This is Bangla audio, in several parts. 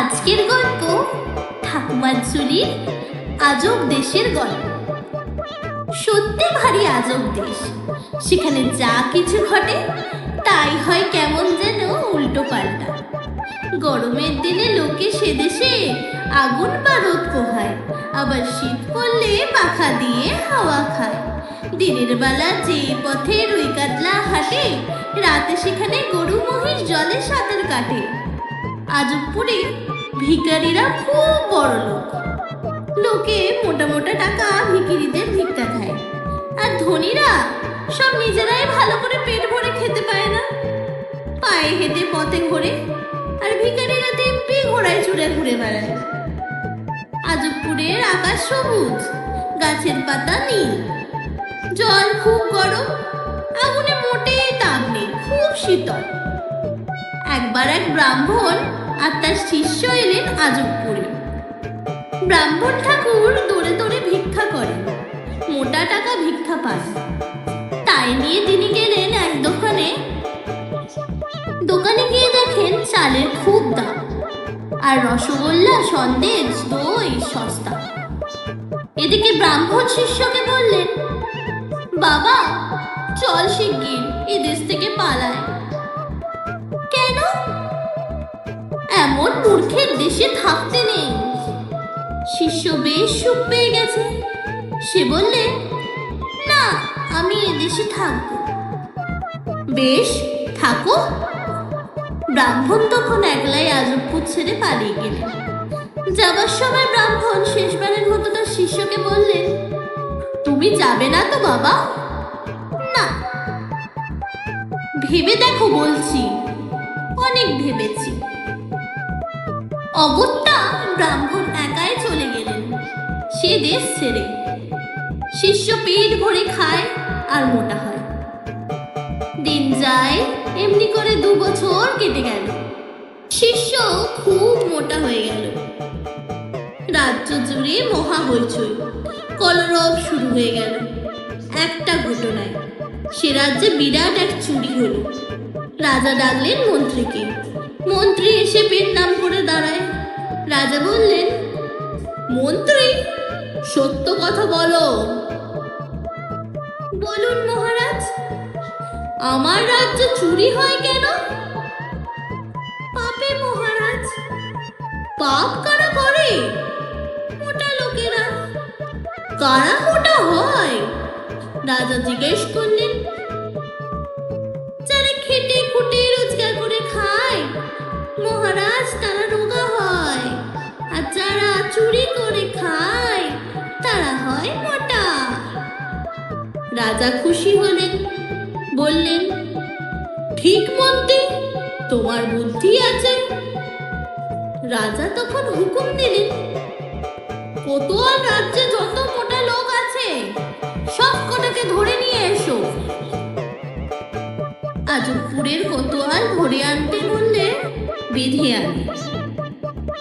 আজকের গল্প ঠাকুমার ঝুলির আজব দেশের গল্প। সত্যি ভারী আজব দেশ। সেখানে যা কিছু ঘটে তাই হয় কেমন যেন উল্টো পাল্টা। গরমের দিনে লোকে সে দেশে আগুন বা রোদ পোহায়, আবার শীত পড়লে পাখা দিয়ে হাওয়া খায়। দিনের বেলা যে পথে রুই কাতলা হাঁটে, রাতে সেখানে গরু মহিষ জলে সাঁতার কাটে। আজবপুরে ভিখারিরা খুব বড় লোক। লোকে মোটা মোটা টাকা ভিখিরিদের ভিক্ষা দেয়, আর ধনীরা সব নিজেরাই ভালো করে পেট ভরে খেতে পায় না। পায়ে হেঁটে পথে ঘোরে, আর ভিখারিরা দিব্যি ঘোড়ায় চড়ে ঘুরে বেড়ায়। আজবপুরের আকাশ সবুজ, গাছের পাতা নীল, জল খুব গরম, আগুনে মোটেই তাপ নেই, খুব শীতল। একবার এক ব্রাহ্মণ আর তার শিষ্য এলেন আজবপুরে। ব্রাহ্মণ ঠাকুর দৌড়ে দৌড়ে ভিক্ষা করেন, মোটা টাকা ভিক্ষা পান। তাই নিয়ে তিনি গেলেন এক দোকানে। দোকানে গিয়ে দেখেন চালের খুব দাম, আর রসগোল্লা সন্দেশ দই সস্তা। এদিকে ব্রাহ্মণ শিষ্যকে বললেন, বাবা চল শিগগির এ দেশ থেকে পালায়। কেন? এমন মূর্খের দেশে থাকতে নেই। শিষ্য বেশ সুখ পেয়ে গেছে। সে বললে, না আমি এ দেশে থাকব। বেশ থাকো। ব্রাহ্মণ তখন একলাই আজবপুর ছেড়ে পালিয়ে গেলেন। যাবার সময় ব্রাহ্মণ শেষবারের মতো তার শিষ্যকে বললেন, তুমি যাবে না তো বাবা? না। ভেবে দেখো বলছি। অনেক ভেবেছি। অগত্যা ব্রাহ্মণ একাই চলে গেলেন সে দেশ ছেড়ে। শিষ্য পেট ভরে খায় আর মোটা হয়। দিন যায়, এমনি করে 2 বছর কেটে গেল। শিষ্য খুব মোটা হয়ে গেল। রাজ্য জুড়ে মহা হইচই, কলরব শুরু হয়ে গেল। একটা ঘটনায় সে রাজ্যে বিরাট এক চুরি হলো। রাজা ডাকলেন মন্ত্রীকে। মন্ত্রী এসে পেট নাম করে দাঁড়ায়। রাজা বললেন, মন্ত্রী সত্য কথা বলো। বলুন মহারাজ। আমার রাজ্যে চুরি হয় কেন? পাপে মহারাজ। পাপ কারা করে? মোটা লোকেরা। কারা মোটা হয়? রাজা জিজ্ঞেস করলেন। যারা খেটে খুটে রোজগার করে খায় মহারাজ, তারা রোগা হয়। আর যারা চুরি করে খায় তারা হয় মোটা। রাজা খুশি হলেন, বললেন, ঠিক মন্ত্রী, তোমার বুদ্ধি আছে। রাজা তখন হুকুম দিলেন, কোতোয়াল রাজ্যে যত মোটা লোক আছে সব কটাকে ধরে নিয়ে এসো। আজবপুরের কোতোয়াল ধরে আনতে বললে বেঁধে আনে।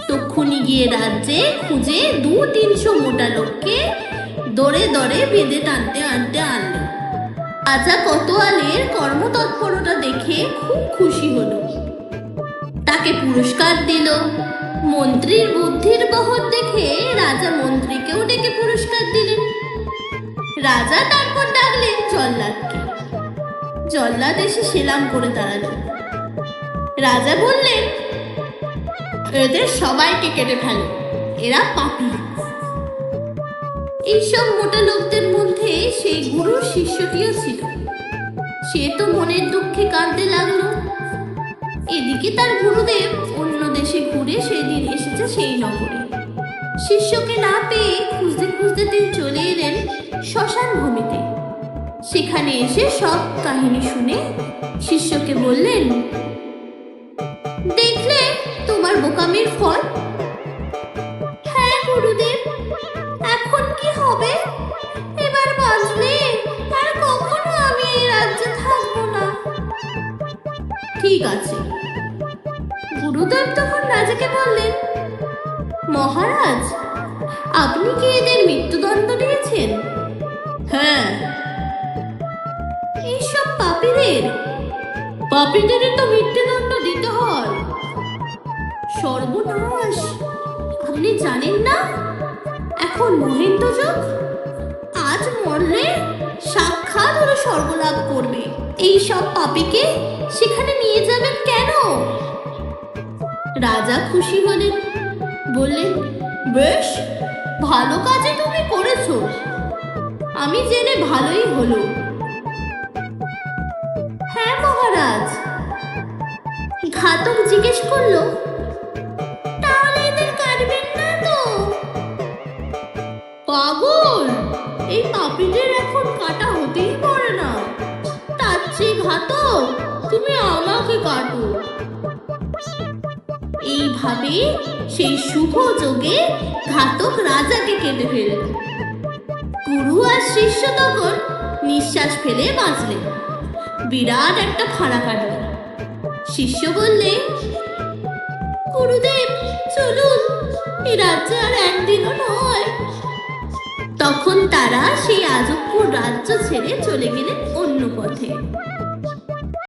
তক্ষুনি গিয়ে রাজ্যে খুঁজে 200-300 মোটা লোককে দরে দরে বেঁধে টানতে আনতে আনলো। রাজা কোতোয়ালের কর্মতৎপরতা দেখে খুব খুশি হলো, তাকে পুরস্কার দিল। মন্ত্রীর বুদ্ধির বহর দেখে রাজা মন্ত্রীকেও ডেকে পুরস্কার দিলেন। রাজা তারপর ডাকলেন জল্লাদকে। জল্লাদ এসে সেলাম করে দাঁড়ালো। রাজা বললেন, এদের সবাইকে কেটে ফেলো, এরা পাপী। এইসব মোটা লোকদের মধ্যে সেই গুরুর শিষ্যটিও ছিল। সে তো মনের দুঃখে কাঁদতে লাগলো। এদিকে তার গুরুদেব অন্য দেশে ঘুরে সেদিন এসেছে সেই নগরে। শিষ্যকে না পেয়ে খুঁজতে খুঁজতে তিনি চলে এলেন শ্মশান ভূমিতে। সেখানে এসে সব কাহিনী শুনে শিষ্যকে বললেন, দেখলে তোমার বোকামির ফল? হ্যাঁ গুরুদেব। এখন কি হবে? এবার বাঁচলে আর কখনো আমি এই রাজ্যে থাকবো না। ঠিক আছে। গুরুদেব তখন রাজাকে বললেন, মহারাজ আপনি কি এদের মৃত্যুদণ্ড দিয়েছেন? হ্যাঁ। এইসব পাপীদের তো মৃত্যুদণ্ড দিতে হয়। সর্বনাশ! আপনি জানেন না এখন মহেন্দ্র যুগ? আজ মরলে সাক্ষাৎ ওরা স্বর্গলাভ করবে। এই সব পাপীকে সেখানে নিয়ে যাবেন কেন? রাজা খুশি হলেন, বললেন, বেশ ভালো কাজে তুমি করেছো, আমি জেনে ভালোই হলো। হ্যাঁ মহারাজ। ঘাতক জিজ্ঞেস করলো, তাহলে এদের কাটবেন না তো? পাগল, এই পাপীদের এখন কাটা হতেই পারে না। তার চেয়ে ঘাতক তুমি আমাকে কাটো। এইভাবে সেই শুভ যোগে ঘাতক রাজাকে কেটে ফেলল। গুরু আর শিষ্য তখন নিঃশ্বাস ফেলে বাঁচলেন। বিরাট একটা ফাঁড়া কাটল। শিষ্য বললে, গুরুদেব চলুন, এ রাজ্যে আর একদিনও নয়। তখন তারা সেই আজবপুর রাজ্য ছেড়ে চলে গেলেন অন্য পথে।